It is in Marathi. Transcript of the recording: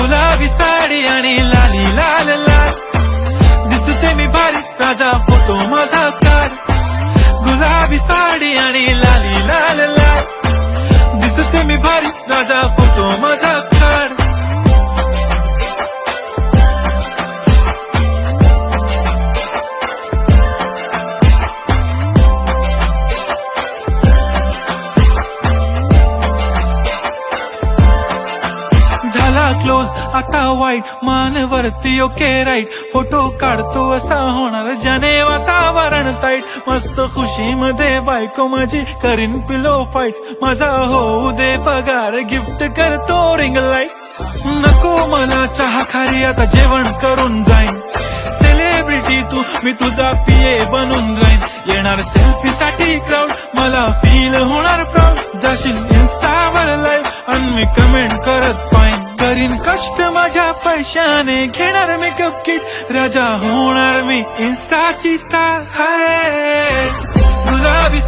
गुलाबी साडी आणि लाली लाल लाल दिसते मी भारी राजा फोटो माझा काढ गुलाबी साडी आणि लाली लाल लाल दिसते मी भारी राजा फोटो माझा काढ झाला क्लोज आता वाईट मानवरती ओके राईट फोटो काढतो असा होणार ज्याने वातावरण ताईट मस्त खुशीमध्ये बायको माझी करीन पिलो फाईट माझा होऊ दे पगार गिफ्ट करतो रिंग लाईट नको मला चहा खारी आता जेवण करून जाईन सेलिब्रिटी तू मी तुझा पिये बनून राहीन येणार सेल्फी साठी क्राऊड मला फील होणार प्राऊड जाशील इन्स्टावर लाईव्ह आणि मी कमेंट करत पाहिन करीन कष्ट माझ्या पैशाने घेणार मेकअप किट राजा होणार मी इन्स्टाची स्टार हाय गुलाबी